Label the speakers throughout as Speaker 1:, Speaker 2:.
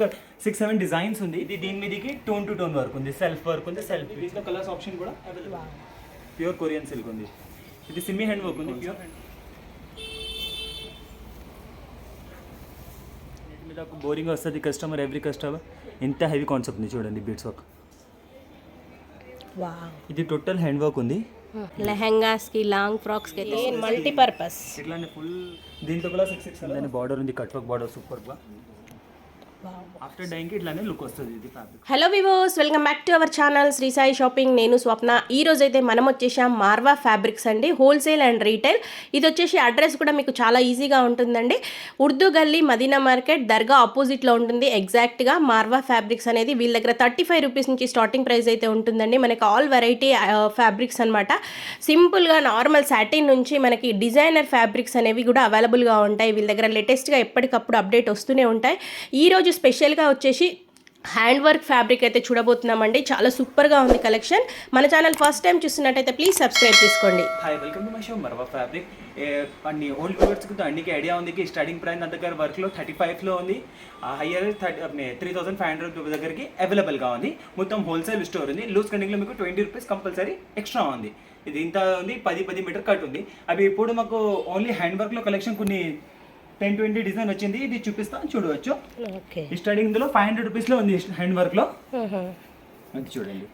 Speaker 1: 6-7 designs ఉంది. ఇది దీని మీదకి టోన్ టు టోన్ వర్క్ ఉంది, సెల్ఫ్ వర్క్ ఉంది, సెల్ఫ్ దీంట్లో కలర్స్ ఆప్షన్ కూడా అవైలబుల్. ప్యూర్ కొరియన్ సిల్క్ ఉంది. ఇది సిమ్మి హ్యాండ్ వర్క్ ఉంది, ప్యూర్ హ్యాండ్ మీద బోరింగ్ వస్తుంది కస్టమర్, ఎవ్రీ కస్టమర్. ఎంత హెవీ కాన్సెప్ట్ ఉంది చూడండి, బీట్స్ వర్క్. ఇది టోటల్ హ్యాండ్ వర్క్ ఉంది.
Speaker 2: లెహంగాస్ కి, లాంగ్ ఫ్రాక్స్ కి అయితే మల్టీపర్పస్.
Speaker 1: ఇట్లానే ఫుల్ దీంట్లో కూడా 6 బార్డర్ ఉంది, కట్ వర్క్ బార్డర్ సూపర్ గా. ఆఫ్టర్ డైయింగ్ ఇట్లానే లుక్ వస్తుంది ఇది ఫ్యాబ్రిక్.
Speaker 2: హలో వివోస్, welcome back to our channel Shri Sai shopping. నేను స్వప్న. ఈ రోజు అయితే మనం వచ్చేసాం మార్వా ఫ్యాబ్రిక్స్ అండి, హోల్సేల్ అండ్ రీటైల్. ఇది వచ్చేసి అడ్రస్ కూడా మీకు చాలా ఈజీగా ఉంటుందండి. ఉర్దూ గల్లీ, మదీనా మార్కెట్, దర్గా ఆపోజిట్లో ఉంటుంది ఎగ్జాక్ట్గా మార్వా ఫ్యాబ్రిక్స్ అనేది. వీళ్ళ దగ్గర 35 రూపీస్ నుంచి స్టార్టింగ్ ప్రైస్ అయితే ఉంటుందండి. మనకి ఆల్ వెరైటీ ఫ్యాబ్రిక్స్ అనమాట. సింపుల్గా నార్మల్ సాటిన్ నుంచి మనకి డిజైనర్ ఫ్యాబ్రిక్స్ అనేవి కూడా అవైలబుల్గా ఉంటాయి. వీళ్ళ దగ్గర లేటెస్ట్గా ఎప్పటికప్పుడు అప్డేట్ వస్తూనే ఉంటాయి. ఈరోజు స్పెషల్గా వచ్చేసి హ్యాండ్ వర్క్ ఫ్యాబ్రిక్ అయితే చూడబోతున్నామండి. చాలా సూపర్గా ఉంది కలెక్షన్. మన ఛానల్ ఫస్ట్ టైం చూస్తున్నట్టయితే ప్లీజ్ సబ్స్క్రైబ్ చేసుకోండి.
Speaker 1: Hi, welcome to my show Marwa fabric. అన్ని ఓల్డ్ వ్యూవర్స్కి అన్నికి ఐడియా ఉంది. స్టార్టింగ్ ప్రైస్ నా దగ్గర వర్క్లో 35లో ఉంది. హయ్యర్ 3,500 దగ్గరికి అవైలబుల్గా ఉంది. మొత్తం హోల్సేల్ స్టోర్ ఉంది. లూజ్ కండింగ్లో మీకు 20 రూపీస్ కంపల్సరీ ఎక్స్ట్రా ఉంది. ఇది ఇంత ఉంది, 10 మీటర్ కట్ ఉంది. అవి ఇప్పుడు మాకు ఓన్లీ హ్యాండ్ వర్క్లో కలెక్షన్ కొన్ని 10-20 డిజైన్ వచ్చింది. ఇది చూపిస్తాను, చూడవచ్చు. స్టార్టింగ్ ఇందులో 500 రూపీస్లో ఉంది హ్యాండ్ వర్క్లో. అది చూడండి,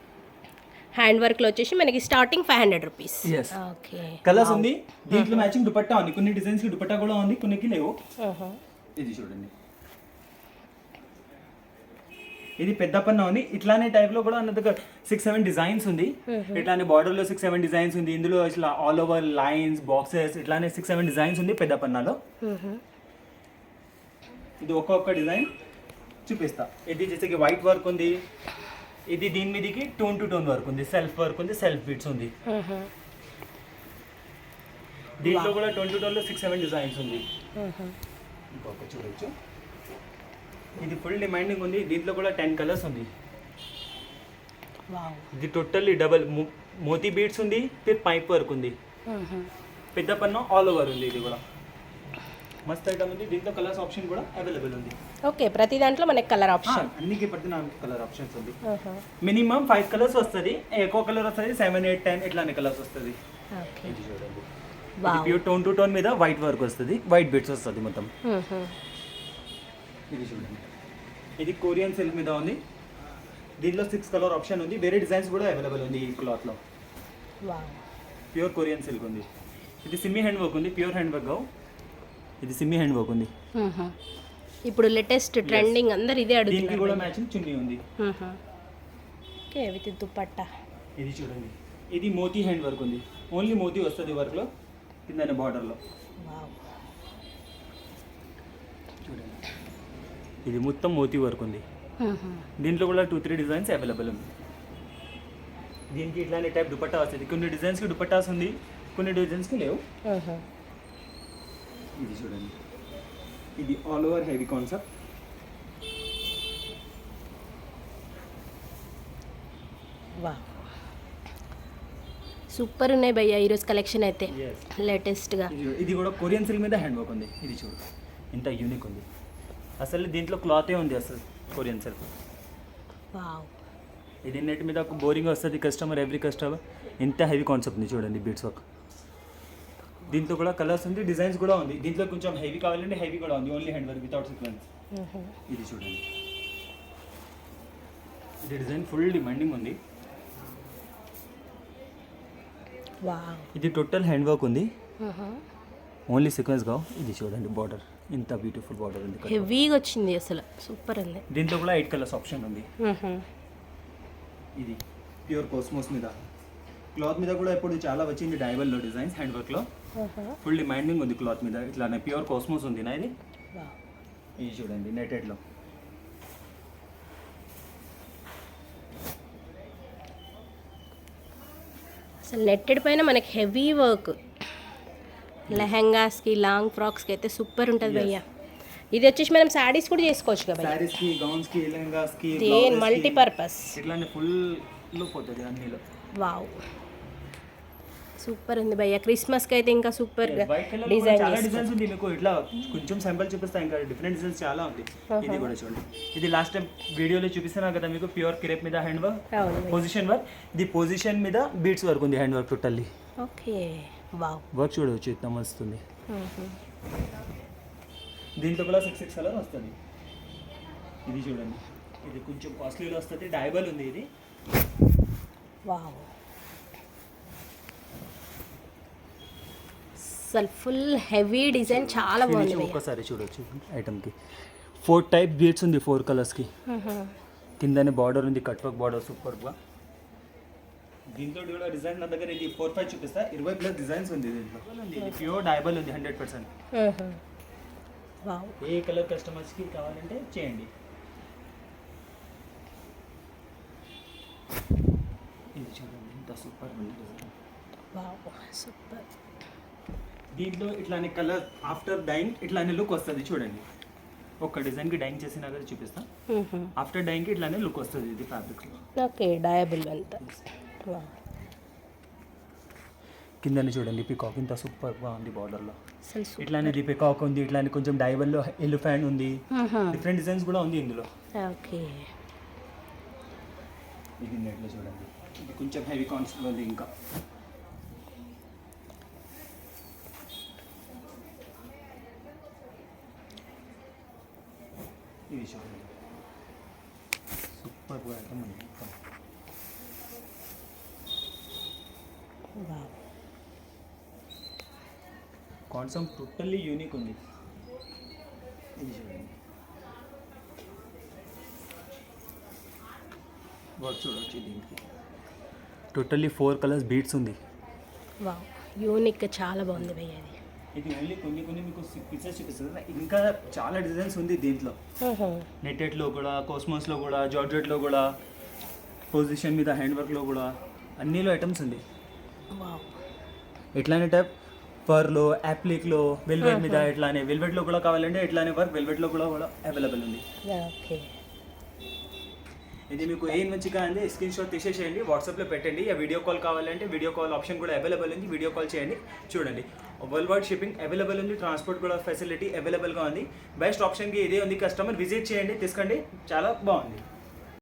Speaker 2: హ్యాండ్ వర్క్లో వచ్చేసి మనకి స్టార్టింగ్ 500 రూపీస్. ఓకే,
Speaker 1: కలర్స్ ఉంది. దీంట్లో మ్యాచింగ్ దుపట్టా ఉంది. కొన్ని డిజైన్స్కి దుపట్టా కూడా ఉంది, కొన్నికి లేవు. ఇది చూడండి, ఇది పెద్ద పన్న ఉంది. ఇట్లానే టైప్ లో కూడా నా దగ్గర 6-7 డిజైన్స్ ఉంది. ఇట్లానే బార్డర్ లో 6-7 డిజైన్స్ ఉంది. ఇందులో ఇట్లా ఆల్ ఓవర్ లైన్స్, బాక్సెస్, ఇట్లానే 6-7 డిజైన్స్ ఉంది పెద్ద పన్నాలో. ఇది ఒక్కొక్క డిజైన్ చూపిస్తా. ఇది జैसे వైట్ వర్క్ ఉంది. ఇది దీని మీదకి టోన్ టు టోన్ వర్క్ ఉంది, సెల్ఫ్ వర్క్ ఉంది, సెల్ఫ్ బీట్స్ ఉంది. దీంట్లో కూడా టోన్ టు టోన్ లో 6-7 డిజైన్స్ ఉంది. ఇంకొక చూడొచ్చు. ఇది ఫుల్ డిమాండింగ్ ఉంది. దీంట్లో కూడా 10 కలర్స్ ఉంది. ఇది టోటల్లీ డబల్ మోతీ బీడ్స్ ఉంది, పైప్ వర్క్ ఉంది, పెద్ద పన్ను ఆల్ ఓవర్ ఉంది. ఇది కూడా మస్త్ ఐటమ్ ఉంది. దీంట్లో కలర్స్ ఆప్షన్ కూడా అవైలబుల్ ఉంది.
Speaker 2: ఓకే, ప్రతి దాంట్లో మనకి కలర్ ఆప్షన్,
Speaker 1: అన్నికి ప్రతి కలర్ ఆప్షన్స్ ఉంది. మినిమం 5 కలర్స్ వస్తుంది. ఎక్కువ కలర్ వస్తుంది 7, 8, 10 ఇట్లానే కలర్స్ వస్తుంది. ఇది చూడండి, ప్యూర్ టోన్ టు టోన్ మీద వైట్ వర్క్ వస్తుంది, వైట్ బీడ్స్ వస్తుంది మొత్తం. ఇది చూడండి, ఇది కొరియన్ సిల్క్ మీద ఉంది. దీంట్లో 6 కలర్ ఆప్షన్ ఉంది. వేరే డిజైన్స్ కూడా అవైలబుల్ ఉంది ఈ క్లాత్లో. ప్యూర్ కొరియన్ సిల్క్ ఉంది. ఇది సిమ్మి హ్యాండ్ వర్క్ ఉంది, ప్యూర్ హ్యాండ్ వర్క్. ఇది సిమ్మి హ్యాండ్ వర్క్ ఉంది.
Speaker 2: ఇప్పుడు లేటెస్ట్ ట్రెండింగ్ అందరు ఇదే అడుగుతున్నారు.
Speaker 1: దీనికి కూడా మ్యాచింగ్ చున్నీ ఉంది.
Speaker 2: Okay, with dupatta.
Speaker 1: ఇది చూడండి, ఇది మోతీ హ్యాండ్ వర్క్ ఉంది. ఓన్లీ మోతీ వస్తుంది వర్క్లో, కిందనే బార్డర్లో. చూడండి, ఇది మొత్తం మోతీ వర్క్ ఉంది. దీంట్లో కూడా 2-3 డిజైన్స్ అవైలబుల్ ఉంది. దీనికి ఇట్లానే టైప్ దుపట్టా వస్తుంది. కొన్ని డిజైన్స్కి దుపట్టాస్ ఉంది, కొన్ని డిజైన్స్కి లేవు. ఇది చూడండి, ఇది all over heavy concept.
Speaker 2: Super ఉన్నాయి భయ్యా ఈరోజు కలెక్షన్ అయితే లేటెస్ట్గా.
Speaker 1: ఇది కూడా కొరియన్ సిల్క్ మీద హ్యాండ్ వర్క్ ఉంది. ఇది చూడు, ఇంత యూనిక్ ఉంది. అసలు దీంట్లో క్లాతే ఉంది అసలు కొరియన్ సిల్క్. ఇది నెట్ మీద బోరింగ్ వస్తుంది కస్టమర్, ఎవ్రీ కస్టమర్. ఎంత హెవీ కాన్సెప్ట్ ఉంది చూడండి, బీట్స్ వర్క్. దీంట్లో కూడా కలర్స్ ఉంది, డిజైన్స్ కూడా ఉంది. దీంట్లో కొంచెం హెవీ కావాలంటే హెవీ కూడా ఉంది, only hand work without sequence. ఇది చూడండి, ఇది డిజైన్ ఫుల్ డిమాండింగ్ ఉంది. ఇది టోటల్ హ్యాండ్ వర్క్ ఉంది, ఓన్లీ సీక్వెన్స్ కావు. ఇది చూడండి, బార్డర్ ఇంత బ్యూటిఫుల్ బార్డర్ ఉంది,
Speaker 2: హెవీగా వచ్చింది, అసలు సూపర్ ఉంది.
Speaker 1: దీంట్లో కూడా 8 కలర్స్ ఆప్షన్ ఉంది. ఇది ప్యూర్ కోస్మోస్ మీద క్లాత్ మీద కూడా ఇప్పుడు చాలా వచ్చింది. డైవల్లో డిజైన్స్ హ్యాండ్ వర్క్లో ఫుల్ డిమాండింగ్ ఉంది క్లాత్ మీద. ఇట్లానే ప్యూర్ కోస్మోస్ ఉంది నా. ఇది చూడండి, నెటెడ్లో.
Speaker 2: అసలు నెట్టెడ్ పైన మనకి హెవీ వర్క్. లెహంగాస్కి, లాంగ్ ఫ్రాక్స్కి అయితే సూపర్ ఉంటుంది భయ్యా. ఇది వచ్చేసి మనం శారీస్ కూడా చేసుకోవచ్చు కదా,
Speaker 1: శారీస్కి, గౌన్స్కి, లెహంగాస్కి,
Speaker 2: మల్టీపర్పస్.
Speaker 1: ఇట్లానే ఫుల్ లుక్ అవుతుంది అన్నిలో.
Speaker 2: వావ్, సూపర్ ఉంది భయ్య, క్రిస్మస్కి అయితే ఇంకా సూపర్
Speaker 1: వైట్ కలర్
Speaker 2: డిజైన్
Speaker 1: చాలా డిజైన్స్ ఉంది మీకు. ఇట్లా కొంచెం సింపుల్ చూపిస్తా, ఇంకా డిఫరెంట్ డిజైన్స్ చాలా ఉంది. ఇది కూడా చూడండి, ఇది లాస్ట్ టైం వీడియోలో చూపిస్తున్నా కదా మీకు, ప్యూర్ క్రేప్ మీద హ్యాండ్ వర్క్, పొజిషన్ వర్క్. ఇది పొజిషన్ మీద బీట్స్ వర్క్ ఉంది, hand work totally.
Speaker 2: Okay, wow,
Speaker 1: work చూడవచ్చు ఎంత వస్తుంది. దీంట్లో కూడా 6 కలర్ వస్తుంది. ఇది చూడండి, ఇది కొంచెం కాస్ట్లీలో వస్తుంది, డైబల్ ఉంది ఇది.
Speaker 2: వావ్, అసలు ఫుల్ హెవీ డిజైన్, చాలా బాగుంది.
Speaker 1: ఒక్కసారి చూడొచ్చు ఐటమ్కి 4 టైప్ బీడ్స్ ఉంది, 4 కలర్స్కి. కిందనే బార్డర్ ఉంది, కట్ వర్క్ బార్డర్ సూపర్గా. దీంట్లో కూడా డిజైన్ నా దగ్గర ఇది 4-5 చూపిస్తా, 20+ డిజైన్స్ ఉంది దీంట్లో. ఇది ప్యూర్ డైబల్ ఉంది 100%.
Speaker 2: వావ్,
Speaker 1: ఏ కలర్ కస్టమర్స్కి కావాలంటే చేయండి. ఇది చూడండి ఎంత సూపర్ ఉంది డిజైన్.
Speaker 2: Wow, super.
Speaker 1: దీంట్లో ఇట్లానే కలర్ ఆఫ్టర్ డైయింగ్ ఇట్లానే లుక్ వస్తుంది చూడండి. ఒక డిజైన్కి డైయింగ్ చేసినా కదా చూపిస్తా. ఆఫ్టర్ డైయింగ్కి ఇట్లానే లుక్ వస్తుంది ఇది ఫ్యాబ్రిక్లో.
Speaker 2: ఓకే, డయబుల్ అంతా.
Speaker 1: కిందని చూడండి పికాక్ ఇంత సూపర్గా ఉంది బార్డర్లో.
Speaker 2: అసలు
Speaker 1: ఇట్లానే ఇది పికాక్ ఉంది, ఇట్లానే కొంచెం డైబల్లో ఎలిఫెంట్ ఉంది, డిఫరెంట్ డిజైన్స్ కూడా ఉంది ఇందులో.
Speaker 2: ఓకే,
Speaker 1: ఇది నెట్లో చూడండి, ఇది కొంచెం హెవీ కాన్సెప్ట్ ఉంది. ఇంకా ఇది చూడండి సూపర్గా ఐటమ్ ఉంది.
Speaker 2: వావ్,
Speaker 1: కాన్సెప్ట్ టోటల్లీ యూనిక్ ఉంది. ఇది చూడండి వర్క్ చూడవచ్చు, దీనికి టోటల్లీ 4 కలర్స్ బీట్స్ ఉంది.
Speaker 2: వావ్, యూనిక్, చాలా బాగుంది భయ్య. అది
Speaker 1: ఇది ఓన్లీ కొన్ని మీకు పిక్చర్స్ చూపిస్తుంది, ఇంకా చాలా డిజైన్స్ ఉంది దీంట్లో. నెట్టెడ్లో కూడా, కోస్మోస్లో కూడా, జార్జెట్లో కూడా, పొజిషన్ మీద హ్యాండ్ వర్క్లో కూడా, అన్నిలో ఐటమ్స్ ఉంది.
Speaker 2: వావ్,
Speaker 1: ఇట్లానే టైప్ ఫర్లో, యాప్లిక్లో, వెల్వెట్ మీద ఇట్లానే, వెల్వెట్లో కూడా కావాలంటే ఇట్లానే వర్క్ వెల్వెట్లో కూడా అవైలబుల్ ఉంది.
Speaker 2: ఓకే,
Speaker 1: ఇది మీకు ఏ నుంచి కావాలి స్క్రీన్ షాట్ తీసేసేయండి, వాట్సాప్లో పెట్టండి. వీడియో కాల్ కావాలంటే వీడియో కాల్ ఆప్షన్ కూడా అవైలబుల్ ఉంది, వీడియో కాల్ చేయండి. చూడండి వరల్డ్ వైడ్ షిప్పింగ్ అవైలబుల్ ఉంది, ట్రాన్స్పోర్ట్ కూడా ఫెసిలిటీ అవైలబుల్గా ఉంది. బెస్ట్ ఆప్షన్కి ఇదే ఉంది, కస్టమర్ విజిట్ చేయండి, తీసుకోండి, చాలా బాగుంది.